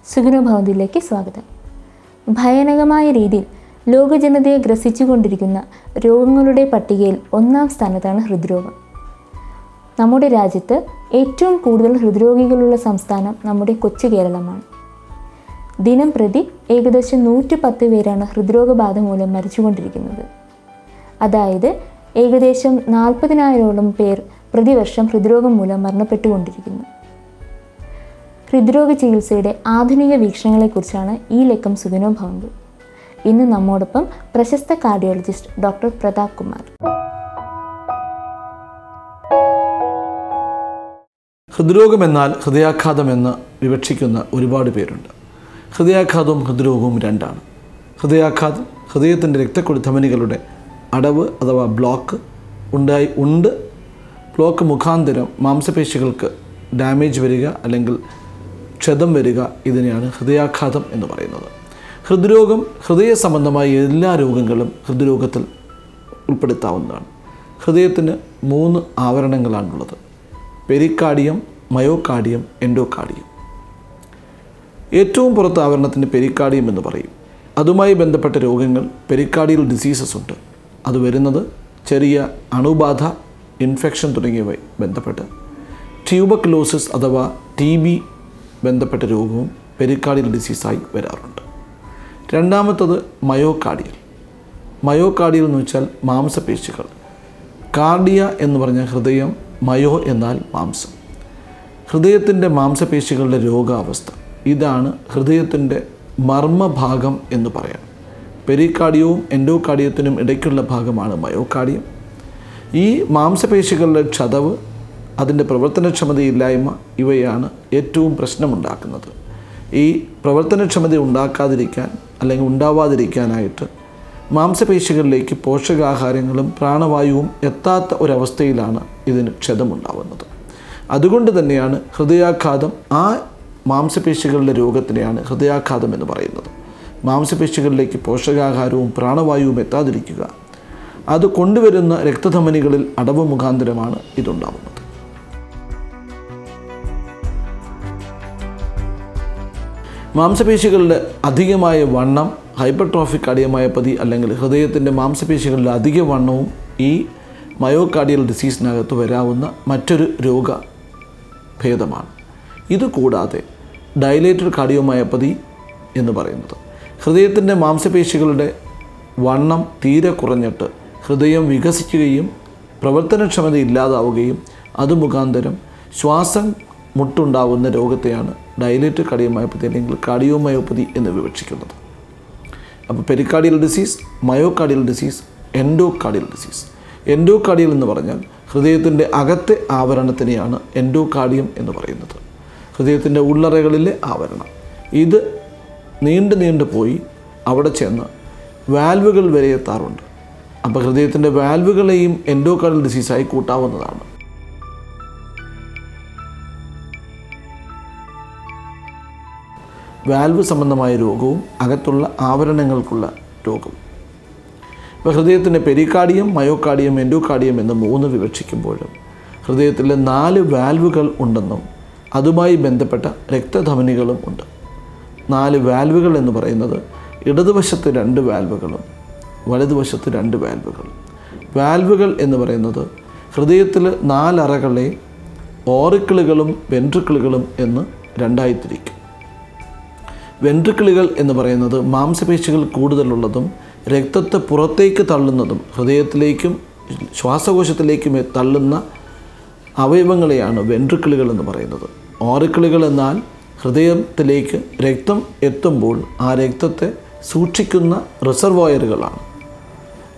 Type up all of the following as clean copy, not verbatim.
സുഗുണഭവന്തിയിലേക്ക് സ്വാഗതം. ഭയാനകമായ രീതിയിൽ ലോകജനതയെ ഗ്രസിച്ചുകൊണ്ടിരിക്കുന്ന രോഗങ്ങളുടെ പട്ടികയിൽ 1-ാം സ്ഥാനത്താണ് ഹൃദ്രോഗം. നമ്മുടെ രാജ്യത്ത് ഏറ്റവും കൂടുതൽ ഹൃദ്രോഗികളുള്ള സംസ്ഥാനം നമ്മുടെ കൊച്ചു കേരളമാണ്. ദിനം പ്രതി ഏകദേശം 110 പേരാണ് ഹൃദ്രോഗബാധ മൂലം മരിച്ചുകൊണ്ടിരിക്കുന്നത്. അതായത് ഏകദേശം 40,000-ഓളം പേർ പ്രതിവർഷം ഹൃദ്രോഗം മൂലം മരണപ്പെട്ടുകൊണ്ടിരിക്കുന്നു. ഹൃദ്രോഗ ചികിത്സയുടെ ആധുനിക വീക്ഷണങ്ങളെക്കുറിച്ചാണ് ഈ ലക്കം സുഗുണം ഭവന്തു. ഇന്ന് നമ്മോടൊപ്പം പ്രശസ്ത കാർഡിയോളജിസ്റ്റ് ഡോക്ടർ പ്രതാപ് കുമാർ. ഹൃദ്രോഗം എന്നാൽ ഹൃദയാഘാതം എന്ന് വിവക്ഷിക്കുന്ന ഒരുപാട് പേരുണ്ട്. ഹൃദയാഘാതവും ഹൃദ്രോഗവും രണ്ടാണ്. ഹൃദയാഘാതം ഹൃദയത്തിൻ്റെ രക്തക്കുഴൽധമനികളുടെ അടവ് അഥവാ ബ്ലോക്ക് ബ്ലോക്ക് മുഖാന്തരം മാംസപേശികൾക്ക് ഡാമേജ് വരിക അല്ലെങ്കിൽ ക്ഷതം വരിക, ഇതിനെയാണ് ഹൃദയാഘാതം എന്ന് പറയുന്നത്. ഹൃദ്രോഗം ഹൃദയ സംബന്ധമായ എല്ലാ രോഗങ്ങളും ഹൃദ്രോഗത്തിൽ ഉൾപ്പെടുത്താവുന്നതാണ്. ഹൃദയത്തിന് 3 ആവരണങ്ങളാണുള്ളത്: പെരിക്കാർഡിയം, മയോകാർഡിയം, എൻഡോകാർഡിയം. ഏറ്റവും പുറത്ത് ആവരണത്തിന് പെരിക്കാർഡിയം എന്ന് പറയും. അതുമായി ബന്ധപ്പെട്ട രോഗങ്ങൾ പെരിക്കാർഡിയൽ ഡിസീസസ് ഉണ്ട്. അത് വരുന്നത് ചെറിയ അണുബാധ, ഇൻഫെക്ഷൻ തുടങ്ങിയവ ബന്ധപ്പെട്ട് ട്യൂബർക്കുലോസിസ് അഥവാ TB ബന്ധപ്പെട്ട രോഗവും പെരിക്കാർഡിയൽ ഡിസീസായി വരാറുണ്ട്. രണ്ടാമത്തത് മയോകാർഡിയൽ. മയോകാർഡിയൽ എന്ന് വെച്ചാൽ മാംസപേശികൾ. കാർഡിയ എന്ന് പറഞ്ഞാൽ ഹൃദയം, മയോ എന്നാൽ മാംസം. ഹൃദയത്തിൻ്റെ മാംസപേശികളുടെ രോഗാവസ്ഥ, ഇതാണ് ഹൃദയത്തിൻ്റെ മർമ്മഭാഗം എന്ന് പറയാം. പെരിക്കാർഡിയവും എൻഡോകാർഡിയത്തിനും ഇടയ്ക്കുള്ള ഭാഗമാണ് മയോകാർഡിയം. ഈ മാംസപേശികളുടെ ക്ഷതവ്, അതിൻ്റെ പ്രവർത്തനക്ഷമതയില്ലായ്മ, ഇവയാണ് ഏറ്റവും പ്രശ്നമുണ്ടാക്കുന്നത്. ഈ പ്രവർത്തനക്ഷമത ഉണ്ടാക്കാതിരിക്കാൻ അല്ലെങ്കിൽ ഉണ്ടാവാതിരിക്കാനായിട്ട് മാംസപേശികളിലേക്ക് പോഷകാഹാരങ്ങളും പ്രാണവായുവും എത്താത്ത ഒരവസ്ഥയിലാണ് ഇതിന് ക്ഷതമുണ്ടാവുന്നത്. അതുകൊണ്ട് തന്നെയാണ് ഹൃദയാഘാതം, ആ മാംസപേശികളുടെ രോഗത്തിനെയാണ് ഹൃദയാഘാതം എന്ന് പറയുന്നത്. മാംസപേശികളിലേക്ക് പോഷകാഹാരവും പ്രാണവായുവും എത്താതിരിക്കുക, അത് കൊണ്ടുവരുന്ന രക്തധമനികളിൽ അടവ് മുഖാന്തരമാണ് ഇതുണ്ടാവുന്നത്. മാംസപേശികളുടെ അധികമായ വണ്ണം, ഹൈപ്പർട്രോഫിക് കാർഡിയോമയോപ്പതി അല്ലെങ്കിൽ ഹൃദയത്തിൻ്റെ മാംസപേശികളുടെ അധിക വണ്ണവും ഈ മയോകാർഡിയൽ ഡിസീസിനകത്ത് വരാവുന്ന മറ്റൊരു രോഗഭേദമാണ്. ഇതുകൂടാതെ ഡയലേറ്റഡ് കാർഡിയോമയോപ്പതി എന്ന് പറയുന്നത് ഹൃദയത്തിൻ്റെ മാംസപേശികളുടെ വണ്ണം തീരെ കുറഞ്ഞിട്ട് ഹൃദയം വികസിക്കുകയും പ്രവർത്തനക്ഷമത ഇല്ലാതാവുകയും അത് മുഖാന്തരം ശ്വാസം മുട്ടുണ്ടാവുന്ന രോഗത്തെയാണ് ഡയലേറ്റഡ് കാർഡിയോമയോപ്പതി അല്ലെങ്കിൽ കാർഡിയോമയോപ്പതി എന്ന് വിവക്ഷിക്കുന്നത്. അപ്പോൾ pericardial disease, myocardial disease, endocardial disease. Endocardial എന്ന് പറഞ്ഞാൽ ഹൃദയത്തിൻ്റെ അകത്തെ ആവരണത്തിനെയാണ് എൻഡോകാർഡിയം എന്ന് പറയുന്നത്. ഹൃദയത്തിൻ്റെ ഉള്ളറകളിലെ ആവരണം. ഇത് നീണ്ടു പോയി അവിടെ ചെന്ന് വാൽവുകൾ വരെ എത്താറുണ്ട്. അപ്പോൾ ഹൃദയത്തിൻ്റെ വാൽവുകളെയും എൻഡോകാർഡിയൽ ഡിസീസായി കൂട്ടാവുന്നതാണ്. വാൽവ് സംബന്ധമായ രോഗവും അകത്തുള്ള ആവരണങ്ങൾക്കുള്ള രോഗവും. ഇപ്പോൾ ഹൃദയത്തിൻ്റെ പെരിക്കാർഡിയം, മയോകാർഡിയം, എൻഡോകാർഡിയം എന്ന് 3 വിവക്ഷിക്കുമ്പോഴും ഹൃദയത്തിലെ 4 വാൽവുകൾ ഉണ്ടെന്നും അതുമായി ബന്ധപ്പെട്ട രക്തധമനികളും ഉണ്ട്. 4 വാൽവുകൾ എന്ന് പറയുന്നത് ഇടതുവശത്ത് 2 വാൽവുകളും വലതുവശത്ത് 2 വാൽവുകളും. വാൽവുകൾ എന്ന് പറയുന്നത് ഹൃദയത്തിൽ 4 അറകളെ ഓറിക്കിളുകളും വെൻട്രിക്കിളുകളും എന്ന് രണ്ടായി തിരിക്കും. വെൻട്രിക്കിളുകൾ എന്ന് പറയുന്നത് മാംസപേശികൾ കൂടുതലുള്ളതും രക്തത്തെ പുറത്തേക്ക് തള്ളുന്നതും ഹൃദയത്തിലേക്കും ശ്വാസകോശത്തിലേക്കും തള്ളുന്ന അവയവങ്ങളെയാണ് വെൻട്രിക്കിളുകൾ എന്ന് പറയുന്നത്. ഓറിക്കിളുകൾ എന്നാൽ ഹൃദയത്തിലേക്ക് രക്തം എത്തുമ്പോൾ ആ രക്തത്തെ സൂക്ഷിക്കുന്ന റിസർവോയറുകളാണ്.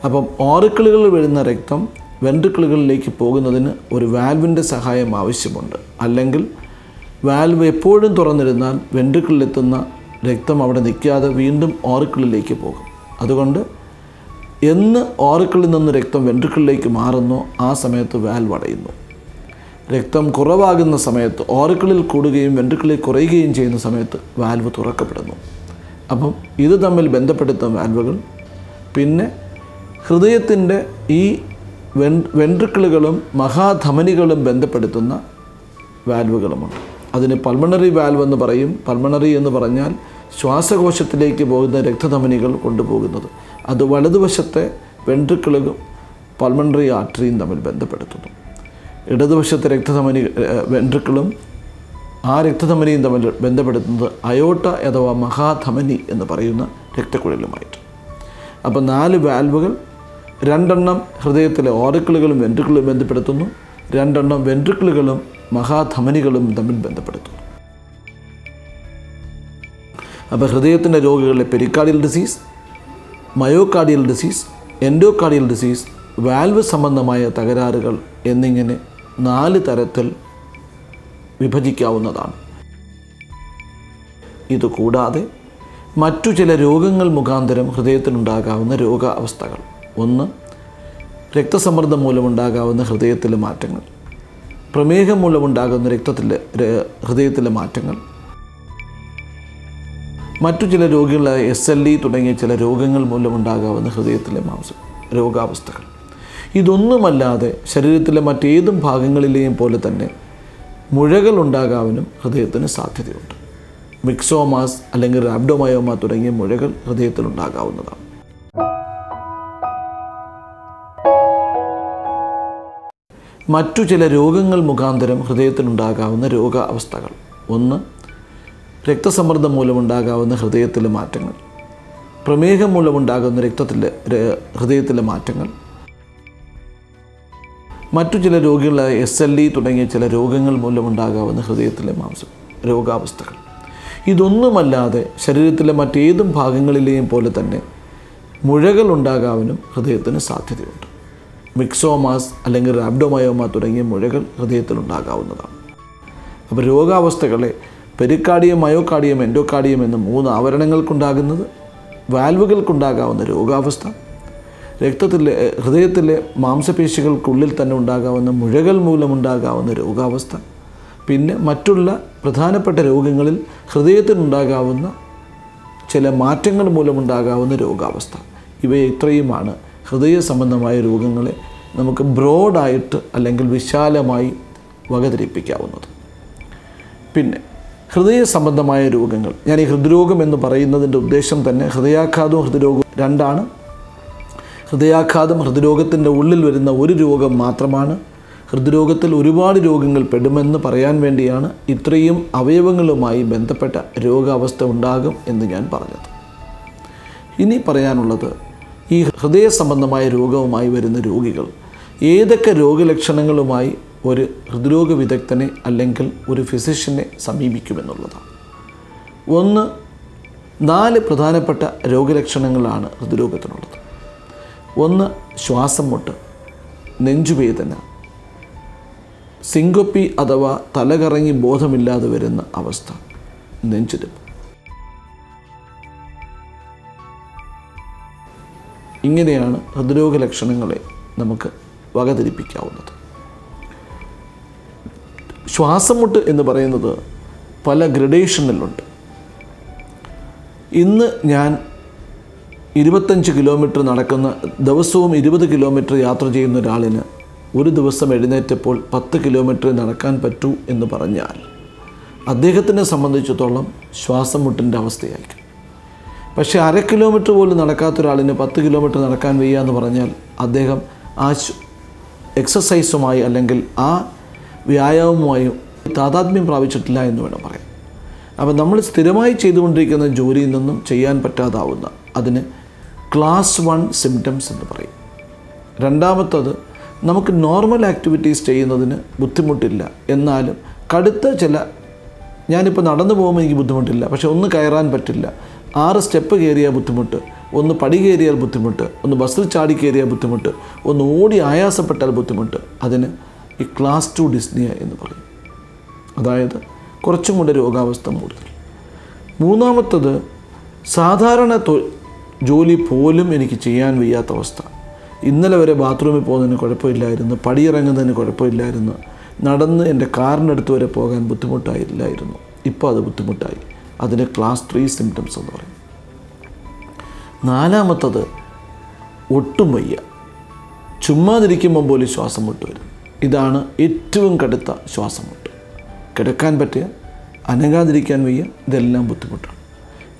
അപ്പം ഓറിക്കിളുകളിൽ വരുന്ന രക്തം വെൻട്രിക്കിളുകളിലേക്ക് പോകുന്നതിന് ഒരു വാൽവിൻ്റെ സഹായം ആവശ്യമുണ്ട്. അല്ലെങ്കിൽ വാൽവ് എപ്പോഴും തുറന്നിരുന്നാൽ വെൻട്രിക്കിളിലെത്തുന്ന രക്തം അവിടെ നിൽക്കാതെ വീണ്ടും ഓറിക്കിളിലേക്ക് പോകും. അതുകൊണ്ട് എന്ന് ഓറിക്കിളിൽ നിന്ന് രക്തം വെൻട്രിക്കിളിലേക്ക് മാറുന്നോ ആ സമയത്ത് വാൽവ് അടയുന്നു. രക്തം കുറവാകുന്ന സമയത്ത് ഓറിക്കിളിൽ കൂടുകയും വെൻട്രിക്കിളിൽ കുറയുകയും ചെയ്യുന്ന സമയത്ത് വാൽവ് തുറക്കപ്പെടുന്നു. അപ്പം ഇത് തമ്മിൽ ബന്ധപ്പെടുത്തുന്ന വാൽവുകൾ. പിന്നെ ഹൃദയത്തിൻ്റെ ഈ വെൻട്രിക്കിളുകളും മഹാധമനികളും ബന്ധപ്പെടുത്തുന്ന വാൽവുകളുമുണ്ട്. അതിന് പൾമണറി വാൽവ് എന്ന് പറയും. പൾമണറി എന്ന് പറഞ്ഞാൽ ശ്വാസകോശത്തിലേക്ക് പോകുന്ന രക്തധമനികൾ കൊണ്ടുപോകുന്നത്. അത് വലതുവശത്തെ വെൻട്രിക്കിളും പൾമണറി ആർട്ടറിയും തമ്മിൽ ബന്ധപ്പെടുത്തുന്നു. ഇടതുവശത്തെ വെൻട്രിക്കിളും ആ രക്തധമനിയും തമ്മിൽ ബന്ധപ്പെടുത്തുന്നത് അയോട്ട അഥവാ മഹാധമനി എന്ന് പറയുന്ന രക്തക്കുഴലുമായിട്ട്. അപ്പോൾ 4 വാൽവുകൾ, 2 ഹൃദയത്തിലെ ഓറിക്കിളുകളും വെൻട്രിക്കിളും ബന്ധപ്പെടുത്തുന്നു, 2 വെൻട്രിക്കിളുകളും മഹാധമനികളും തമ്മിൽ ബന്ധപ്പെടുത്തുന്നു. അപ്പോൾ ഹൃദയത്തിൻ്റെ രോഗികളിലെ pericardial disease, myocardial disease, endocardial disease, valve സംബന്ധമായ തകരാറുകൾ എന്നിങ്ങനെ 4 തരത്തിൽ വിഭജിക്കാവുന്നതാണ്. ഇതുകൂടാതെ മറ്റു ചില രോഗങ്ങൾ മുഖാന്തരം ഹൃദയത്തിനുണ്ടാകാവുന്ന രോഗാവസ്ഥകൾ. 1. രക്തസമ്മർദ്ദം മൂലമുണ്ടാകാവുന്ന ഹൃദയത്തിലെ മാറ്റങ്ങൾ, പ്രമേഹം മൂലമുണ്ടാകുന്ന ഹൃദയത്തിലെ മാറ്റങ്ങൾ, മറ്റു ചില രോഗികളായ SLE തുടങ്ങിയ ചില രോഗങ്ങൾ മൂലമുണ്ടാകാവുന്ന ഹൃദയത്തിലെ രോഗാവസ്ഥകൾ. ഇതൊന്നുമല്ലാതെ ശരീരത്തിലെ മറ്റേതും ഭാഗങ്ങളിലെയും പോലെ തന്നെ മുഴകൾ ഉണ്ടാകാനും ഹൃദയത്തിന് സാധ്യതയുണ്ട്. മിക്സോമാസ് അല്ലെങ്കിൽ റാബ്ഡോമയോമ തുടങ്ങിയ മുഴകൾ ഹൃദയത്തിലുണ്ടാകാവുന്നതാണ്. മറ്റു ചില രോഗങ്ങൾ മുഖാന്തരം ഹൃദയത്തിനുണ്ടാകാവുന്ന രോഗാവസ്ഥകൾ. 1. രക്തസമ്മർദ്ദം മൂലമുണ്ടാകാവുന്ന ഹൃദയത്തിലെ മാറ്റങ്ങൾ, പ്രമേഹം മൂലമുണ്ടാകുന്ന ഹൃദയത്തിലെ മാറ്റങ്ങൾ, മറ്റു ചില രോഗികളായ SLE തുടങ്ങിയ ചില രോഗങ്ങൾ മൂലമുണ്ടാകാവുന്ന ഹൃദയത്തിലെ രോഗാവസ്ഥകൾ. ഇതൊന്നുമല്ലാതെ ശരീരത്തിലെ മറ്റേതും ഭാഗങ്ങളിലെയും പോലെ തന്നെ മുഴകൾ ഉണ്ടാകാനും ഹൃദയത്തിന് സാധ്യതയുണ്ട്. മിക്സോമാസ് അല്ലെങ്കിൽ റാബ്ഡോമയോമ തുടങ്ങിയ മുഴകൾ ഹൃദയത്തിലുണ്ടാകാവുന്നതാണ്. അപ്പോൾ രോഗാവസ്ഥകളെ പെരിക്കാർഡിയം, മയോകാർഡിയം, എൻഡോകാർഡിയം എന്ന 3 ആവരണങ്ങൾക്കുണ്ടാകുന്നത്, വാൽവുകൾക്കുണ്ടാകാവുന്ന രോഗാവസ്ഥ, ഹൃദയത്തിലെ മാംസപേശികൾക്കുള്ളിൽ തന്നെ ഉണ്ടാകാവുന്ന മുഴകൾ മൂലമുണ്ടാകാവുന്ന രോഗാവസ്ഥ, പിന്നെ മറ്റുള്ള പ്രധാനപ്പെട്ട രോഗങ്ങളിൽ ഹൃദയത്തിനുണ്ടാകാവുന്ന ചില മാറ്റങ്ങൾ മൂലമുണ്ടാകാവുന്ന രോഗാവസ്ഥ. ഇത്രയുമാണ് ഹൃദയ സംബന്ധമായ രോഗങ്ങളെ നമുക്ക് ബ്രോഡായിട്ട് അല്ലെങ്കിൽ വിശാലമായി വകതിരിപ്പിക്കാവുന്നത്. പിന്നെ ഹൃദയ സംബന്ധമായ രോഗങ്ങൾ, ഞാൻ ഈ ഹൃദ്രോഗം എന്ന് പറയുന്നതിൻ്റെ ഉദ്ദേശം തന്നെ ഹൃദയാഘാതവും ഹൃദ്രോഗവും 2ആണ്. ഹൃദയാഘാതം ഹൃദ്രോഗത്തിൻ്റെ ഉള്ളിൽ വരുന്ന ഒരു രോഗം മാത്രമാണ്. ഹൃദ്രോഗത്തിൽ ഒരുപാട് രോഗങ്ങൾ പെടുമെന്ന് പറയാൻ വേണ്ടിയാണ് ഇത്രയും അവയവങ്ങളുമായി ബന്ധപ്പെട്ട രോഗാവസ്ഥ ഉണ്ടാകും എന്ന് ഞാൻ പറഞ്ഞത്. ഇനി പറയാനുള്ളത്, ഈ ഹൃദയ സംബന്ധമായ രോഗവുമായി വരുന്ന രോഗികൾ ഏതൊക്കെ രോഗലക്ഷണങ്ങളുമായി ഒരു ഹൃദ്രോഗ വിദഗ്ധനെ അല്ലെങ്കിൽ ഒരു ഫിസിഷ്യനെ സമീപിക്കുമെന്നുള്ളതാണ്. 1. 4 പ്രധാനപ്പെട്ട രോഗലക്ഷണങ്ങളാണ് ഹൃദ്രോഗത്തിനുള്ളത്. 1. ശ്വാസം മുട്ട്, നെഞ്ചുവേദന, സിങ്കോപ്പി അഥവാ തലകറങ്ങി ബോധമില്ലാതെ വരുന്ന അവസ്ഥ, നെഞ്ചിടിപ്പ്. ഇങ്ങനെയാണ് ഹൃദ്രോഗ ലക്ഷണങ്ങളെ നമുക്ക് വകതിരിപ്പിക്കാവുന്നത്. ശ്വാസം മുട്ട് എന്ന് പറയുന്നത് പല ഗ്രഡേഷനിലുണ്ട്. ഇന്ന് ഞാൻ 25 കിലോമീറ്റർ നടക്കുന്ന, ദിവസവും 20 കിലോമീറ്റർ യാത്ര ചെയ്യുന്ന ഒരാളിന് ഒരു ദിവസം എഴുന്നേറ്റപ്പോൾ 10 കിലോമീറ്റർ നടക്കാൻ പറ്റൂ എന്ന് പറഞ്ഞാൽ അദ്ദേഹത്തിനെ സംബന്ധിച്ചിടത്തോളം ശ്വാസം മുട്ടിൻ്റെ അവസ്ഥയായിരിക്കും. പക്ഷേ 1/2 കിലോമീറ്റർ പോലും നടക്കാത്ത ഒരാളിന് 10 കിലോമീറ്റർ നടക്കാൻ വയ്യ എന്ന് പറഞ്ഞാൽ അദ്ദേഹം ആ എക്സസൈസുമായി അല്ലെങ്കിൽ ആ വ്യായാമവുമായും താതാത്മ്യം പ്രാപിച്ചിട്ടില്ല എന്ന് വേണം പറയാം. അപ്പോൾ നമ്മൾ സ്ഥിരമായി ചെയ്തുകൊണ്ടിരിക്കുന്ന ജോലിയിൽ നിന്നും ചെയ്യാൻ പറ്റാതാവുന്ന, അതിന് ക്ലാസ് 1 സിംറ്റംസ് എന്ന് പറയും. രണ്ടാമത്തത്, നമുക്ക് നോർമൽ ആക്ടിവിറ്റീസ് ചെയ്യുന്നതിന് ബുദ്ധിമുട്ടില്ല, എന്നാലും കടുത്ത ചില, ഞാനിപ്പോൾ നടന്നു പോകുമ്പോൾ എനിക്ക് ബുദ്ധിമുട്ടില്ല, പക്ഷെ ഒന്ന് കയറാൻ പറ്റില്ല, 6 സ്റ്റെപ്പ് കയറിയാൽ ബുദ്ധിമുട്ട്, ഒന്ന് പടി കയറിയാൽ ബുദ്ധിമുട്ട്, ഒന്ന് ബസ്സിൽ ചാടി കയറിയാൽ ബുദ്ധിമുട്ട്, ഒന്ന് ഓടി ആയാസപ്പെട്ടാൽ ബുദ്ധിമുട്ട്, അതിന് ഈ ക്ലാസ് 2 ഡിസ്നിയ എന്ന് പറയും. അതായത് കുറച്ചും കൂടെ രോഗാവസ്ഥ കൂടുതൽ. മൂന്നാമത്തത്, സാധാരണ ജോലി പോലും എനിക്ക് ചെയ്യാൻ വയ്യാത്ത അവസ്ഥ. ഇന്നലെ വരെ ബാത്റൂമിൽ പോകുന്നതിന് കുഴപ്പമില്ലായിരുന്നു, പടിയിറങ്ങുന്നതിന് കുഴപ്പമില്ലായിരുന്നു, നടന്ന് എൻ്റെ കാറിൻ്റെ അടുത്ത് വരെ പോകാൻ ബുദ്ധിമുട്ടായില്ലായിരുന്നു, ഇപ്പോൾ അത് ബുദ്ധിമുട്ടായി. അതിന് ക്ലാസ് 3 സിംറ്റംസ് എന്ന് പറയും. നാലാമത്തത്, ഒട്ടും വയ്യ, ചുമ്മാതിരിക്കുമ്പോൾ പോലും ശ്വാസം മുട്ട് വരും. ഇതാണ് ഏറ്റവും കടുത്ത ശ്വാസം മുട്ട്. കിടക്കാൻ പറ്റിയ അനങ്ങാതിരിക്കാൻ വയ്യ, ഇതെല്ലാം ബുദ്ധിമുട്ടാണ്.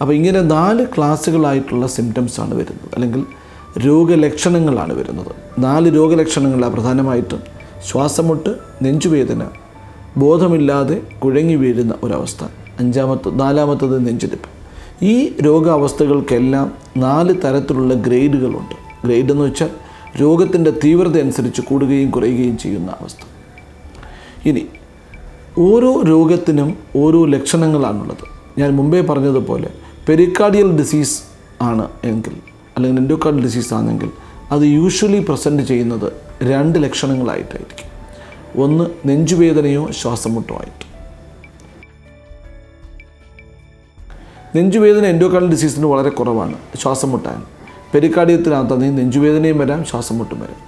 അപ്പോൾ ഇങ്ങനെ 4 ക്ലാസ്സുകളായിട്ടുള്ള സിംറ്റംസാണ് വരുന്നത്, അല്ലെങ്കിൽ രോഗലക്ഷണങ്ങളാണ് വരുന്നത്. 4 രോഗലക്ഷണങ്ങളാണ് പ്രധാനമായിട്ടും: ശ്വാസമുട്ട്, നെഞ്ചുവേദന, ബോധമില്ലാതെ കുഴങ്ങി വീഴുന്ന ഒരവസ്ഥ, നാലാമത്തത് നെഞ്ചിടിപ്പ്. ഈ രോഗാവസ്ഥകൾക്കെല്ലാം 4 തരത്തിലുള്ള ഗ്രേഡുകളുണ്ട്. ഗ്രേഡ് എന്ന് വെച്ചാൽ രോഗത്തിൻ്റെ തീവ്രത അനുസരിച്ച് കൂടുകയും കുറയുകയും ചെയ്യുന്ന അവസ്ഥ. ഇനി ഓരോ രോഗത്തിനും ഓരോ ലക്ഷണങ്ങളാണുള്ളത്. ഞാൻ മുമ്പേ പറഞ്ഞതുപോലെ പെരിക്കാർഡിയൽ ഡിസീസ് ആണ് എങ്കിൽ, അല്ലെങ്കിൽ എൻഡോകാർഡിയൽ ഡിസീസ് ആണെങ്കിൽ, അത് യൂഷ്വലി പ്രസൻറ്റ് ചെയ്യുന്നത് 2 ലക്ഷണങ്ങളായിട്ടായിരിക്കും. ഒന്ന് നെഞ്ചുവേദനയോ ശ്വാസമുട്ടോ ആയിട്ട്. നെഞ്ചുവേദന എൻഡോകാർഡിയൽ ഡിസീസിന് വളരെ കുറവാണ്, ശ്വാസമുട്ടാണ്. പെരിക്കാർഡിയത്തിനകത്ത് നെഞ്ചുവേദനയും വരാം, ശ്വാസമുട്ടും വരാം.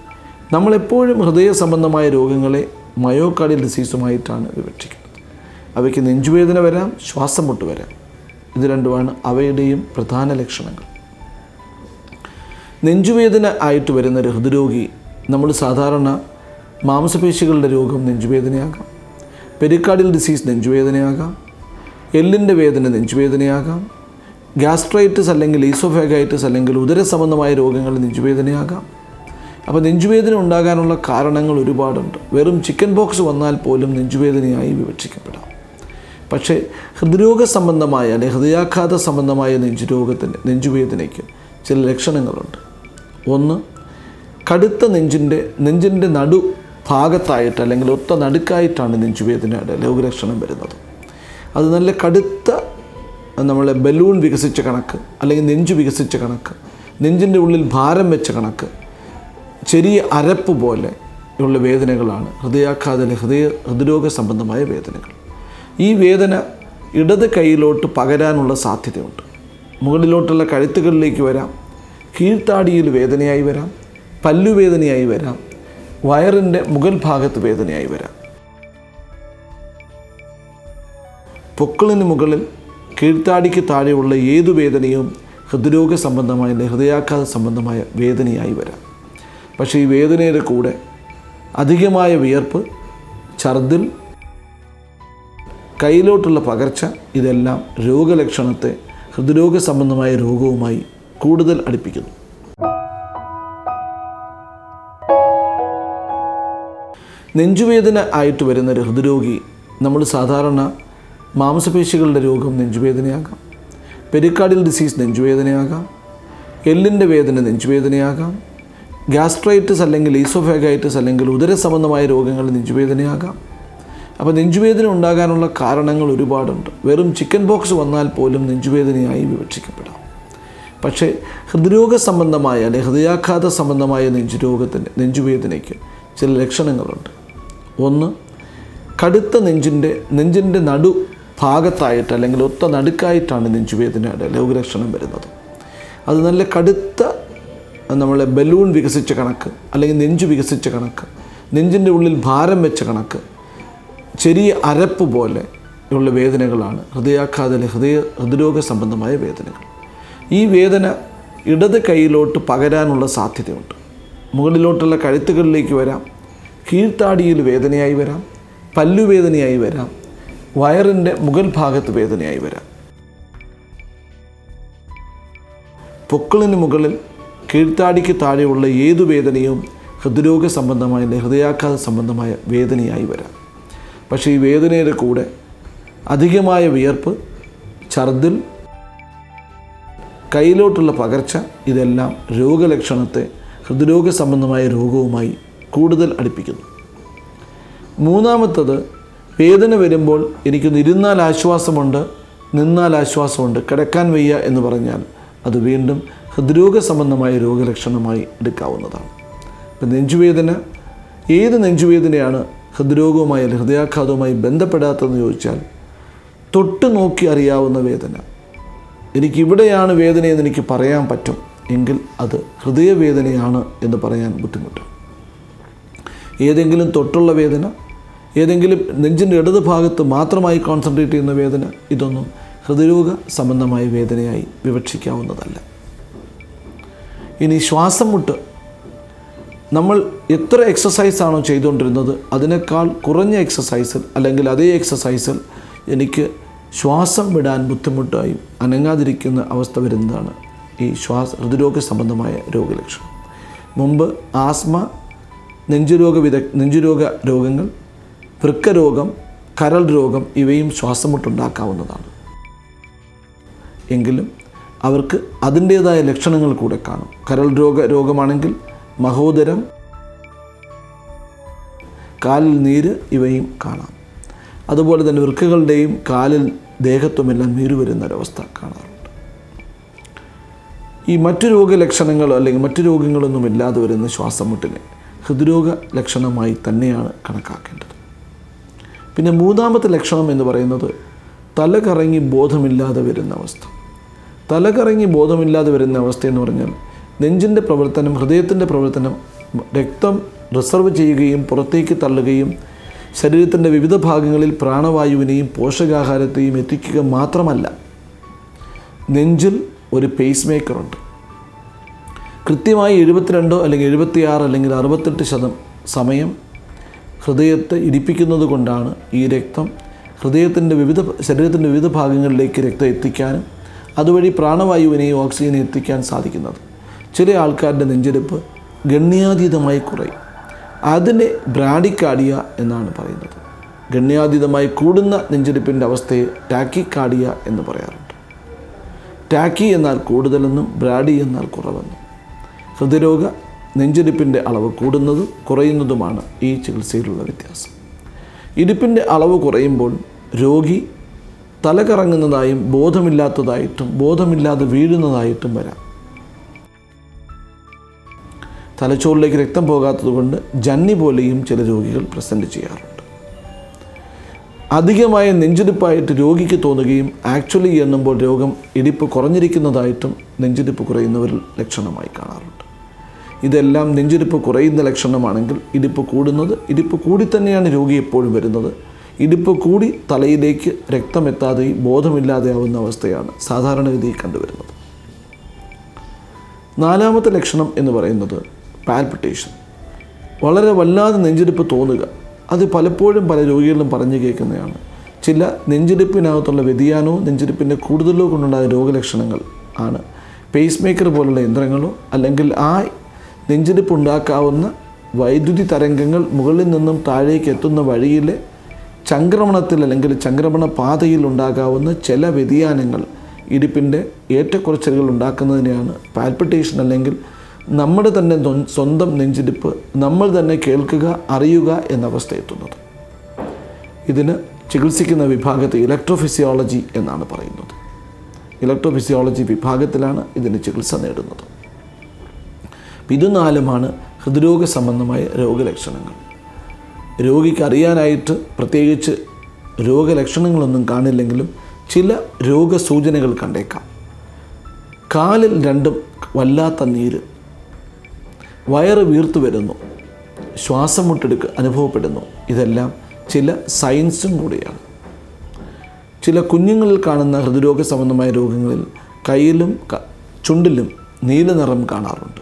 നമ്മളെപ്പോഴും ഹൃദയ സംബന്ധമായ രോഗങ്ങളെ മയോകാർഡിയൽ ഡിസീസുമായിട്ടാണ് വിവക്ഷിക്കുന്നത്. അവയ്ക്ക് നെഞ്ചുവേദന വരാം, ശ്വാസമുട്ട് വരാം. ഇത് രണ്ടുമാണ് അവയുടെയും പ്രധാന ലക്ഷണങ്ങൾ. നെഞ്ചുവേദന ആയിട്ട് വരുന്ന ഒരു ഹൃദ്രോഗി, നമ്മൾ സാധാരണ മാംസപേശികളുടെ രോഗം നെഞ്ചുവേദനയാകാം, പെരിക്കാർഡിയൽ ഡിസീസ് നെഞ്ചുവേദനയാകാം, എല്ലിൻ്റെ വേദന നെഞ്ചുവേദനയാകാം, ഗ്യാസ്ട്രൈറ്റിസ് അല്ലെങ്കിൽ ഈസോഫാഗൈറ്റിസ് അല്ലെങ്കിൽ ഉദര സംബന്ധമായ രോഗങ്ങൾ നെഞ്ചുവേദനയാകാം. അപ്പോൾ നെഞ്ചുവേദന ഉണ്ടാകാനുള്ള കാരണങ്ങൾ ഒരുപാടുണ്ട്. വെറും ചിക്കൻ ബോക്സ് വന്നാൽ പോലും നെഞ്ചുവേദനയായി വിവക്ഷിക്കപ്പെടാം. പക്ഷേ ഹൃദ്രോഗ സംബന്ധമായ അല്ലെങ്കിൽ ഹൃദയാഘാത സംബന്ധമായ നെഞ്ചുവേദനയ്ക്ക് ചില ലക്ഷണങ്ങളുണ്ട്. ഒന്ന്, കടുത്ത നെഞ്ചിൻ്റെ നടു ഭാഗത്തായിട്ട് അല്ലെങ്കിൽ ഒത്ത നടുക്കായിട്ടാണ് നെഞ്ചുവേദനയുടെ രോഗലക്ഷണം വരുന്നത്. അത് നല്ല കടുത്ത നമ്മളെ ബലൂൺ വികസിച്ച കണക്ക്, അല്ലെങ്കിൽ നെഞ്ച് വികസിച്ച കണക്ക്, നെഞ്ചിൻ്റെ ഉള്ളിൽ ഭാരം വെച്ച കണക്ക്, ചെറിയ അരപ്പ് പോലെ ഉള്ള വേദനകളാണ് ഹൃദയാഘാത ഹൃദ്രോഗ സംബന്ധമായ വേദനകൾ. ഈ വേദന ഇടത് കൈയിലോട്ട് പകരാനുള്ള സാധ്യതയുണ്ട്. മുകളിലോട്ടുള്ള കഴുത്തുകളിലേക്ക് വരാം, കീഴ്ത്താടിയിൽ വേദനയായി വരാം, പല്ലുവേദനയായി വരാം, വയറിൻ്റെ മുകൾ ഭാഗത്ത് വേദനയായി വരാം. പൊക്കിളിന് മുകളിൽ കീഴ്ത്താടിക്ക് താഴെയുള്ള ഏതു വേദനയും ഹൃദ്രോഗ സംബന്ധമായ ഹൃദയാഘാത സംബന്ധമായ വേദനയായി വരാം. പക്ഷേ ഈ വേദനയുടെ കൂടെ അധികമായ വിയർപ്പ്, ഛർദിൽ, കയ്യിലോട്ടുള്ള പകർച്ച, ഇതെല്ലാം രോഗലക്ഷണത്തെ ഹൃദ്രോഗ സംബന്ധമായ രോഗവുമായി കൂടുതൽ അടുപ്പിക്കുന്നു. നെഞ്ചുവേദന ആയിട്ട് വരുന്നൊരു ഹൃദ്രോഗി, നമ്മൾ സാധാരണ മാംസപേശികളുടെ രോഗം നെഞ്ചുവേദനയാകാം, പെരിക്കാർഡിയൽ ഡിസീസ് നെഞ്ചുവേദനയാകാം, എല്ലിൻ്റെ വേദന നെഞ്ചുവേദനയാകാം, ഗ്യാസ്ട്രൈറ്റിസ് അല്ലെങ്കിൽ ഈസോഫാഗൈറ്റിസ് അല്ലെങ്കിൽ ഉദര സംബന്ധമായ രോഗങ്ങൾ നെഞ്ചുവേദനയാകാം. അപ്പോൾ നെഞ്ചുവേദന ഉണ്ടാകാനുള്ള കാരണങ്ങൾ ഒരുപാടുണ്ട്. വെറും ചിക്കൻ ബോക്സ് വന്നാൽ പോലും നെഞ്ചുവേദനയായി വിവക്ഷിക്കപ്പെടാം. പക്ഷേ ഹൃദ്രോഗ സംബന്ധമായ അല്ലെങ്കിൽ ഹൃദയാഘാത സംബന്ധമായ നെഞ്ചുവേദനയ്ക്ക് ചില ലക്ഷണങ്ങളുണ്ട്. ഒന്ന്, കടുത്ത നെഞ്ചിൻ്റെ നടു ഭാഗത്തായിട്ട് അല്ലെങ്കിൽ ഒത്ത നടുക്കായിട്ടാണ് നെഞ്ചുവേദനയുടെ രോഗലക്ഷണം വരുന്നത്. അത് നല്ല കടുത്ത നമ്മളെ ബലൂൺ വികസിച്ച കണക്ക്, അല്ലെങ്കിൽ നെഞ്ച് വികസിച്ച കണക്ക്, നെഞ്ചിൻ്റെ ഉള്ളിൽ ഭാരം വെച്ച കണക്ക്, ചെറിയ അരപ്പ് പോലെ ഉള്ള വേദനകളാണ് ഹൃദയാഘാത ഹൃദ്രോഗ സംബന്ധമായ വേദനകൾ. ഈ വേദന ഇടത് കൈയിലോട്ട് പകരാനുള്ള സാധ്യതയുണ്ട്. മുകളിലോട്ടുള്ള കഴുത്തുകളിലേക്ക് വരാം, കീഴ്ത്താടിയിൽ വേദനയായി വരാം, പല്ലുവേദനയായി വരാം, വയറിൻ്റെ മുകൾ ഭാഗത്ത് വേദനയായി വരാം. പൊക്കിളിന് മുകളിൽ കീഴ്ത്താടിക്ക് താഴെയുള്ള ഏതു വേദനയും ഹൃദ്രോഗ സംബന്ധമായ ഹൃദയാഘാത സംബന്ധമായ വേദനയായി വരാം. പക്ഷേ ഈ വേദനയുടെ കൂടെ അധികമായ വിയർപ്പ്, ഛർദിൽ, കയ്യിലോട്ടുള്ള പകർച്ച, ഇതെല്ലാം രോഗലക്ഷണത്തെ ഹൃദ്രോഗ സംബന്ധമായ രോഗവുമായി കൂടുതൽ അടുപ്പിക്കുന്നു. മൂന്നാമത്തത്, വേദന വരുമ്പോൾ എനിക്കൊന്ന് ഇരുന്നാൽ ആശ്വാസമുണ്ട്, നിന്നാൽ ആശ്വാസമുണ്ട്, കിടക്കാൻ വയ്യ എന്ന് പറഞ്ഞാൽ അത് വീണ്ടും ഹൃദ്രോഗ സംബന്ധമായ രോഗലക്ഷണമായി എടുക്കാവുന്നതാണ്. ഇപ്പം നെഞ്ചുവേദന, ഏത് നെഞ്ചുവേദനയാണ് ഹൃദ്രോഗവുമായി അല്ലെങ്കിൽ ഹൃദയാഘാതവുമായി ബന്ധപ്പെടാത്തതെന്ന് ചോദിച്ചാൽ, തൊട്ട് നോക്കി അറിയാവുന്ന വേദന, എനിക്കിവിടെയാണ് വേദനയെന്ന് എനിക്ക് പറയാൻ പറ്റും എങ്കിൽ അത് ഹൃദയവേദനയാണ് എന്ന് പറയാൻ ബുദ്ധിമുട്ടാണ്. ഏതെങ്കിലും തൊട്ടുള്ള വേദന, ഏതെങ്കിലും നെഞ്ചിൻ്റെ ഇടത് ഭാഗത്ത് മാത്രമായി കോൺസെൻട്രേറ്റ് ചെയ്യുന്ന വേദന, ഇതൊന്നും ഹൃദ്രോഗ സംബന്ധമായ വേദനയായി വിവക്ഷിക്കാവുന്നതല്ല. ഇനി ശ്വാസം മുട്ട്, നമ്മൾ എത്ര എക്സസൈസാണോ ചെയ്തുകൊണ്ടിരുന്നത് അതിനേക്കാൾ കുറഞ്ഞ എക്സസൈസിൽ അല്ലെങ്കിൽ അതേ എക്സസൈസിൽ എനിക്ക് ശ്വാസം വിടാൻ ബുദ്ധിമുട്ടായും അനങ്ങാതിരിക്കുന്ന അവസ്ഥ വരുന്നതാണ് ഈ ഹൃദ്രോഗ സംബന്ധമായ രോഗലക്ഷണം. മുമ്പ് ആസ്മ, നെഞ്ചുരോഗ രോഗങ്ങൾ, വൃക്കരോഗം, കരൾ രോഗം ഇവയും ശ്വാസമുട്ടുണ്ടാക്കാവുന്നതാണ്. എങ്കിലും അവർക്ക് അതിൻ്റേതായ ലക്ഷണങ്ങൾ കൂടെ കാണും. കരൾ രോഗമാണെങ്കിൽ മഹോദരം, കാലിൽ നീര് ഇവയും കാണാം. അതുപോലെ തന്നെ വൃക്കകളുടെയും കാലിൽ ദേഹത്തുമെല്ലാം നീര് വരുന്നൊരവസ്ഥ കാണാറുണ്ട്. ഈ മറ്റു രോഗലക്ഷണങ്ങളോ അല്ലെങ്കിൽ മറ്റു രോഗങ്ങളൊന്നും ഇല്ലാതെ വരുന്ന ശ്വാസമുട്ടിനെ ഹൃദ്രോഗ ലക്ഷണമായി തന്നെയാണ് കണക്കാക്കേണ്ടത്. പിന്നെ മൂന്നാമത്തെ ലക്ഷണം എന്ന് പറയുന്നത് തലകറങ്ങി ബോധമില്ലാതെ വരുന്ന അവസ്ഥ. തലകറങ്ങി ബോധമില്ലാതെ വരുന്ന അവസ്ഥ എന്ന് പറഞ്ഞാൽ നെഞ്ചിൻ്റെ പ്രവർത്തനം, ഹൃദയത്തിൻ്റെ പ്രവർത്തനം, രക്തം റിസർവ് ചെയ്യുകയും പുറത്തേക്ക് തള്ളുകയും ശരീരത്തിൻ്റെ വിവിധ ഭാഗങ്ങളിൽ പ്രാണവായുവിനെയും പോഷകാഹാരത്തെയും എത്തിക്കുക മാത്രമല്ല, നെഞ്ചിൽ ഒരു പേസ് മേക്കറുണ്ട്. കൃത്യമായി 72 അല്ലെങ്കിൽ 76 അല്ലെങ്കിൽ 68% സമയം ഹൃദയത്തെ ഇടിപ്പിക്കുന്നത് കൊണ്ടാണ് ഈ രക്തം ശരീരത്തിൻ്റെ വിവിധ ഭാഗങ്ങളിലേക്ക് രക്തം എത്തിക്കാനും അതുവഴി പ്രാണവായുവിനെയും ഓക്സിജനെയും എത്തിക്കാൻ സാധിക്കുന്നത്. ചില ആൾക്കാരുടെ നെഞ്ചെടുപ്പ് ഗണ്യാതീതമായി കുറയും. അതിനെ ബ്രാഡിക്കാർഡിയ എന്നാണ് പറയുന്നത്. ഗണ്യാതീതമായി കൂടുന്ന നെഞ്ചെടുപ്പിൻ്റെ അവസ്ഥയെ ടാക്കിക്കാർഡിയ എന്ന് പറയാറുണ്ട്. ടാക്കി എന്നാൽ കൂടുതലെന്നും ബ്രാഡി എന്നാൽ കുറവെന്നും. ഹൃദയരോഗ നെഞ്ചിടിപ്പിൻ്റെ അളവ് കൂടുന്നതും കുറയുന്നതുമാണ് ഈ ചികിത്സയിലുള്ള വ്യത്യാസം. ഇടിപ്പിൻ്റെ അളവ് കുറയുമ്പോൾ രോഗി തലകറങ്ങുന്നതായും ബോധമില്ലാത്തതായിട്ടും ബോധമില്ലാതെ വീഴുന്നതായിട്ടും വരാം. തലച്ചോറിലേക്ക് രക്തം പോകാത്തതുകൊണ്ട് ജന്നി പോലെയും ചില രോഗികൾ പ്രസൻറ്റ് ചെയ്യാറുണ്ട്. അധികമായ നെഞ്ചിടിപ്പായിട്ട് രോഗിക്ക് തോന്നുകയും ആക്ച്വലി എണ്ണുമ്പോൾ ഇടിപ്പ് കുറഞ്ഞിരിക്കുന്നതായിട്ടും നെഞ്ചിടിപ്പ് കുറയുന്നവരിൽ ലക്ഷണമായി കാണാറുണ്ട്. ഇതെല്ലാം നെഞ്ചിടിപ്പ് കുറയുന്ന ലക്ഷണമാണെങ്കിൽ ഇടിപ്പ് കൂടി തന്നെയാണ് രോഗി എപ്പോഴും വരുന്നത്. ഇടിപ്പ് കൂടി തലയിലേക്ക് രക്തമെത്താതെയും ബോധമില്ലാതെയാവുന്ന അവസ്ഥയാണ് സാധാരണഗതിയിൽ കണ്ടുവരുന്നത്. നാലാമത്തെ ലക്ഷണം എന്ന് പറയുന്നത് പാൽപിറ്റേഷൻ. വളരെ വല്ലാതെ നെഞ്ചിടിപ്പ് തോന്നുക. അത് പലപ്പോഴും പല രോഗികളും പറഞ്ഞു കേൾക്കുന്നതാണ്. ചില നെഞ്ചിടിപ്പിനകത്തുള്ള വ്യതിയാനവും നെഞ്ചിടിപ്പിൻ്റെ കൂടുതലോ കൊണ്ടുണ്ടായ രോഗലക്ഷണങ്ങൾ ആണ് പേസ് മേക്കർ പോലുള്ള യന്ത്രങ്ങളോ അല്ലെങ്കിൽ ആ നെഞ്ചിടിപ്പ് ഉണ്ടാക്കാവുന്ന വൈദ്യുതി തരംഗങ്ങൾ മുകളിൽ നിന്നും താഴേക്ക് എത്തുന്ന വഴിയിലെ ചംക്രമണത്തിൽ അല്ലെങ്കിൽ ചംക്രമണ പാതയിൽ ഉണ്ടാകാവുന്ന ചില വ്യതിയാനങ്ങൾ ഇടിപ്പിൻ്റെ ഏറ്റക്കുറച്ചിലുകൾ ഉണ്ടാക്കുന്നതിനെയാണ് പാൽപിറ്റേഷൻ അല്ലെങ്കിൽ നമ്മുടെ തന്നെ സ്വന്തം നെഞ്ചിടിപ്പ് നമ്മൾ തന്നെ കേൾക്കുക, അറിയുക എന്ന അവസ്ഥ എത്തുന്നത്. ഇതിന് ചികിത്സിക്കുന്ന വിഭാഗത്തെ ഇലക്ട്രോഫിസിയോളജി എന്നാണ് പറയുന്നത്. ഇലക്ട്രോഫിസിയോളജി വിഭാഗത്തിലാണ് ഇതിന് ചികിത്സ നേടുന്നത്. ഇത് നാലുമാണ് ഹൃദ്രോഗ സംബന്ധമായ രോഗലക്ഷണങ്ങൾ. രോഗിക്ക് അറിയാനായിട്ട് പ്രത്യേകിച്ച് രോഗലക്ഷണങ്ങളൊന്നും കാണില്ലെങ്കിലും ചില രോഗസൂചനകൾ കണ്ടേക്കാം. കാലിൽ രണ്ടും വല്ലാത്ത നീര്, വയറ് വീർത്തു വരുന്നു, ശ്വാസം മുട്ടെടുക്കുക അനുഭവപ്പെടുന്നു. ഇതെല്ലാം ചില സൈൻസും കൂടിയാണ്. ചില കുഞ്ഞുങ്ങളിൽ കാണുന്ന ഹൃദ്രോഗ സംബന്ധമായ രോഗങ്ങളിൽ കയ്യിലും ചുണ്ടിലും നീല നിറം കാണാറുണ്ട്.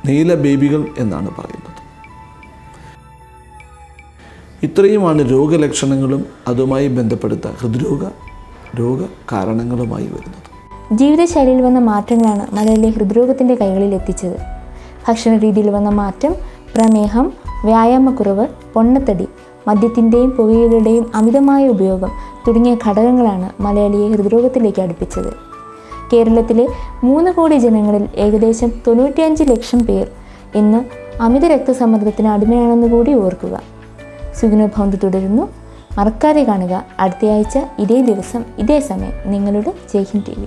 നീല ബേബികൾ എന്നാണ് പറയുന്നത്. ഇത്രയുമാണ് രോഗലക്ഷണങ്ങളും അതുമായി ബന്ധപ്പെടുത്ത രോഗ കാരണങ്ങളുമായി വരുന്നത്. ജീവിതശൈലിയിൽ വന്ന മാറ്റങ്ങളാണ് മലയാളിയെ ഹൃദ്രോഗത്തിൻ്റെ കൈകളിൽ എത്തിച്ചത്. ഭക്ഷണ രീതിയിൽ വന്ന മാറ്റം, പ്രമേഹം, വ്യായാമക്കുറവ്, പൊണ്ണത്തടി, മദ്യത്തിൻ്റെയും പുകയിലയുടെയും അമിതമായ ഉപയോഗം തുടങ്ങിയ ഘടകങ്ങളാണ് മലയാളിയെ ഹൃദ്രോഗത്തിലേക്ക് അടുപ്പിച്ചത്. കേരളത്തിലെ 3 കോടി ജനങ്ങളിൽ ഏകദേശം 95 ലക്ഷം പേർ ഇന്ന് അമിത രക്തസമ്മർദ്ദത്തിന് അടിമയാണെന്ന് കൂടി ഓർക്കുക. സുഖിനോ ഭവന്തു തുടരുന്നു. മറക്കാതെ കാണുക. അടുത്തയാഴ്ച ഇതേ ദിവസം ഇതേ സമയം നിങ്ങളുടെ ജയ്ഹിന്ദ് TV.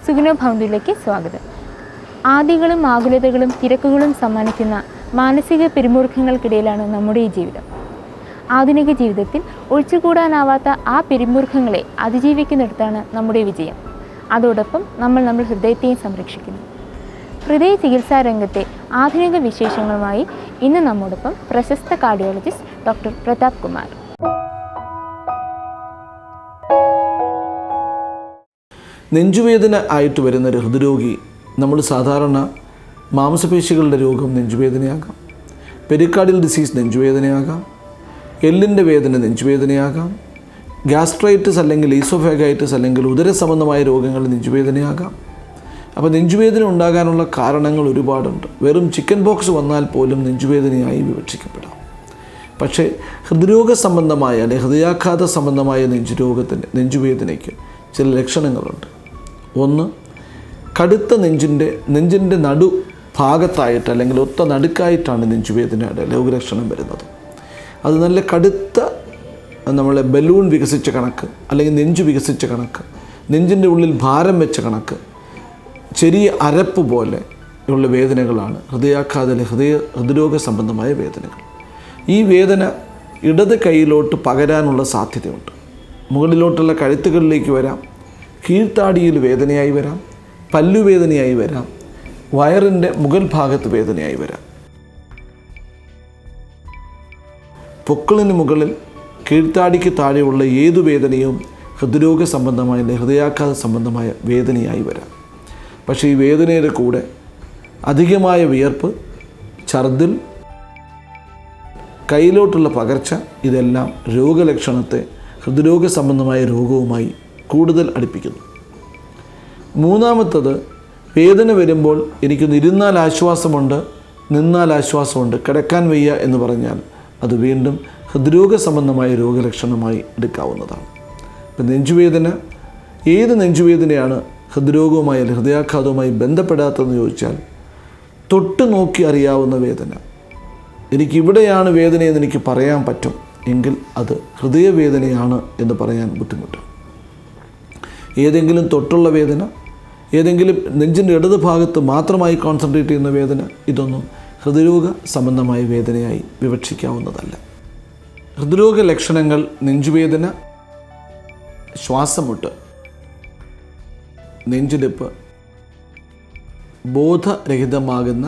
സുഗുണ ഭൗതിയിലേക്ക് സ്വാഗതം. ആദികളും ആകുലതകളും തിരക്കുകളും സമ്മാനിക്കുന്ന മാനസിക പിരിമുറുക്കങ്ങൾക്കിടയിലാണ് നമ്മുടെ ഈ ജീവിതം. ആധുനിക ജീവിതത്തിൽ ഒഴിച്ചുകൂടാനാവാത്ത ആ പിരിമുറുക്കങ്ങളെ അതിജീവിക്കുന്നിടത്താണ് നമ്മുടെ വിജയം. അതോടൊപ്പം നമ്മൾ ഹൃദയത്തെയും സംരക്ഷിക്കുന്നു. ഹൃദയ ചികിത്സാ രംഗത്തെ ആധുനിക വിശേഷങ്ങളുമായി ഇന്ന് നമ്മോടൊപ്പം പ്രശസ്ത കാർഡിയോളജിസ്റ്റ് ഡോക്ടർ പ്രതാപ് കുമാർ. നെഞ്ചുവേദന ആയിട്ട് വരുന്നൊരു ഹൃദ്രോഗി, നമ്മൾ സാധാരണ മാംസപേശികളുടെ രോഗം നെഞ്ചുവേദനയാകാം, പെരിക്കാർഡിയൽ ഡിസീസ് നെഞ്ചുവേദനയാകാം, എല്ലിൻ്റെ വേദന നെഞ്ചുവേദനയാകാം, ഗ്യാസ്ട്രൈറ്റിസ് അല്ലെങ്കിൽ ഈസോഫാഗൈറ്റിസ് അല്ലെങ്കിൽ ഉദര സംബന്ധമായ രോഗങ്ങൾ നെഞ്ചുവേദനയാകാം. അപ്പോൾ നെഞ്ചുവേദന ഉണ്ടാകാനുള്ള കാരണങ്ങൾ ഒരുപാടുണ്ട്. വെറും ചിക്കൻ ബോക്സ് വന്നാൽ പോലും നെഞ്ചുവേദനയായി വിവക്ഷിക്കപ്പെടാം. പക്ഷേ ഹൃദ്രോഗ സംബന്ധമായ അല്ലെങ്കിൽ ഹൃദയാഘാത സംബന്ധമായ നെഞ്ചുവേദനയ്ക്ക് ചില ലക്ഷണങ്ങളുണ്ട്. ഒന്ന്, കടുത്ത നെഞ്ചിൻ്റെ നടു ഭാഗത്തായിട്ട് അല്ലെങ്കിൽ ഒത്ത നടുക്കായിട്ടാണ് നെഞ്ചുവേദനയുടെ രോഗലക്ഷണം വരുന്നത്. അത് നല്ല കടുത്ത നമ്മളെ ബലൂൺ വികസിച്ച കണക്ക് അല്ലെങ്കിൽ നെഞ്ച് വികസിച്ച കണക്ക്, നെഞ്ചിൻ്റെ ഉള്ളിൽ ഭാരം വെച്ച കണക്ക്, ചെറിയ അരപ്പ് പോലെ ഉള്ള വേദനകളാണ് ഹൃദയാഘാത ഹൃദ്രോഗ സംബന്ധമായ വേദനകൾ. ഈ വേദന ഇടത് കൈയിലോട്ട് പകരാനുള്ള സാധ്യതയുണ്ട്. മുകളിലോട്ടുള്ള കഴുത്തുകളിലേക്ക് വരാം, കീഴ്ത്താടിയിൽ വേദനയായി വരാം, പല്ലുവേദനയായി വരാം, വയറിൻ്റെ മുകൾ ഭാഗത്ത് വേദനയായി വരാം. പൊക്കിളിന് മുകളിൽ കീഴ്ത്താടിക്ക് താഴെയുള്ള ഏതു വേദനയും ഹൃദ്രോഗ സംബന്ധമായ ഹൃദയാഘാത സംബന്ധമായ വേദനയായി വരാം. പക്ഷേ ഈ വേദനയുടെ കൂടെ അധികമായ വിയർപ്പ്, ഛർദിൽ, കയ്യിലോട്ടുള്ള പകർച്ച, ഇതെല്ലാം രോഗലക്ഷണത്തെ ഹൃദ്രോഗ സംബന്ധമായ രോഗവുമായി കൂടുതൽ അടുപ്പിക്കുന്നു. മൂന്നാമത്തത്, വേദന വരുമ്പോൾ എനിക്കൊന്ന് ഇരുന്നാൽ ആശ്വാസമുണ്ട്, നിന്നാൽ ആശ്വാസമുണ്ട്, കിടക്കാൻ വയ്യ എന്ന് പറഞ്ഞാൽ അത് വീണ്ടും ഹൃദ്രോഗ സംബന്ധമായ രോഗലക്ഷണമായി എടുക്കാവുന്നതാണ്. ഇപ്പം നെഞ്ചുവേദന, ഏത് നെഞ്ചുവേദനയാണ് ഹൃദ്രോഗവുമായി അല്ലെങ്കിൽ ഹൃദയാഘാതവുമായി ബന്ധപ്പെടാത്തതെന്ന് ചോദിച്ചാൽ, തൊട്ട് നോക്കി അറിയാവുന്ന വേദന, എനിക്കിവിടെയാണ് വേദനയെന്ന് എനിക്ക് പറയാൻ പറ്റും എങ്കിൽ അത് ഹൃദയവേദനയാണ് എന്ന് പറയാൻ ബുദ്ധിമുട്ടാണ്. ഏതെങ്കിലും തൊട്ടുള്ള വേദന, ഏതെങ്കിലും നെഞ്ചിൻ്റെ ഇടത് ഭാഗത്ത് മാത്രമായി കോൺസെൻട്രേറ്റ് ചെയ്യുന്ന വേദന, ഇതൊന്നും ഹൃദ്രോഗ സംബന്ധമായ വേദനയായി വിവക്ഷിക്കാവുന്നതല്ല. ഹൃദ്രോഗ ലക്ഷണങ്ങൾ നെഞ്ചുവേദന, ശ്വാസമുട്ട്, നെഞ്ചിടിപ്പ്, ബോധരഹിതമാകുന്ന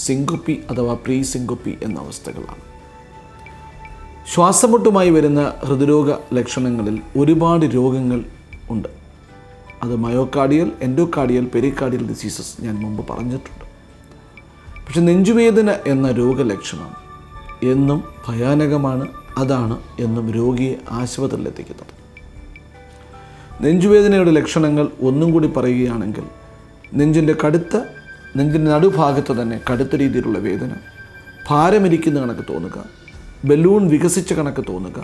സിങ്കോപ്പി അഥവാ പ്രീ സിങ്കോപ്പി എന്ന അവസ്ഥകളാണ്. ശ്വാസമുട്ടുമായി വരുന്ന ഹൃദ്രോഗ ലക്ഷണങ്ങളിൽ ഒരുപാട് രോഗങ്ങൾ ഉണ്ട്. അത് മയോകാർഡിയൽ, എൻഡോകാർഡിയൽ, പെരിക്കാർഡിയൽ ഡിസീസസ് ഞാൻ മുമ്പ് പറഞ്ഞിട്ടുണ്ട്. പക്ഷെ നെഞ്ചുവേദന എന്ന രോഗലക്ഷണം എന്നും ഭയാനകമാണ്. അതാണ് എന്നും രോഗിയെ ആശുപത്രിയിലെത്തിക്കുന്നത്. നെഞ്ചുവേദനയുടെ ലക്ഷണങ്ങൾ ഒന്നും കൂടി പറയുകയാണെങ്കിൽ, നെഞ്ചിൻ്റെ നടുഭാഗത്ത് തന്നെ കടുത്ത രീതിയിലുള്ള വേദന, ഭാരമിരിക്കുന്ന കണക്ക് തോന്നുക, ബലൂൺ വികസിച്ച കണക്ക് തോന്നുക,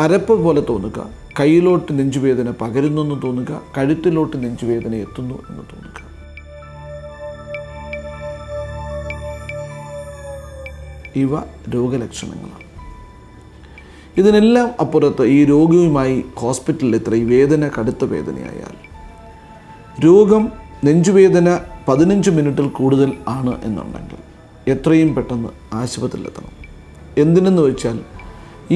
അരപ്പ് പോലെ തോന്നുക, കയ്യിലോട്ട് നെഞ്ചുവേദന പകരുന്നു എന്ന് തോന്നുക, കഴുത്തിലോട്ട് നെഞ്ചുവേദന എത്തുന്നു എന്ന് തോന്നുക. ഇവ രോഗലക്ഷണങ്ങളാണ്. ഇതിനെല്ലാം അപ്പുറത്ത് ഈ രോഗിയുമായി ഹോസ്പിറ്റലിൽ ഈ വേദന കടുത്ത വേദനയായാൽ, രോഗം നെഞ്ചുവേദന 15 മിനിറ്റിൽ കൂടുതൽ ആണ് എന്നുണ്ടെങ്കിൽ എത്രയും പെട്ടെന്ന് ആശുപത്രിയിലെത്തണം. എന്തിനെന്ന് വെച്ചാൽ,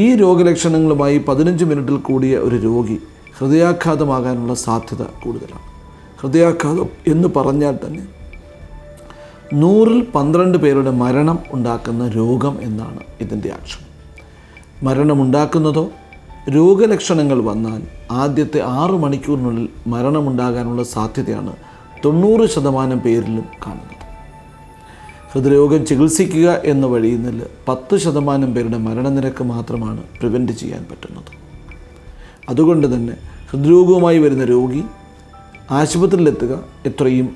ഈ രോഗലക്ഷണങ്ങളുമായി 15 മിനിറ്റിൽ കൂടിയ ഒരു രോഗി ഹൃദയാഘാതമാകാനുള്ള സാധ്യത കൂടുതലാണ്. ഹൃദയാഘാതം എന്ന് പറഞ്ഞാൽ തന്നെ 100-ൽ 12 പേരുടെ മരണം ഉണ്ടാക്കുന്ന രോഗം എന്നാണ് ഇതിൻ്റെ ആക്ഷേപം. മരണമുണ്ടാക്കുന്നതോ രോഗലക്ഷണങ്ങൾ വന്നാൽ ആദ്യത്തെ 6 മണിക്കൂറിനുള്ളിൽ മരണമുണ്ടാകാനുള്ള സാധ്യതയാണ് 90% പേരിലും കാണുന്നത്. ഹൃദ്രോഗം ചികിത്സിക്കുക എന്ന വഴിയിൽ നിന്ന് 10% പേരുടെ മരണനിരക്ക് മാത്രമാണ് പ്രിവെൻറ്റ് ചെയ്യാൻ പറ്റുന്നത്. അതുകൊണ്ട് തന്നെ ഹൃദ്രോഗവുമായി വരുന്ന രോഗി ആശുപത്രിയിലെത്തുക എത്രയും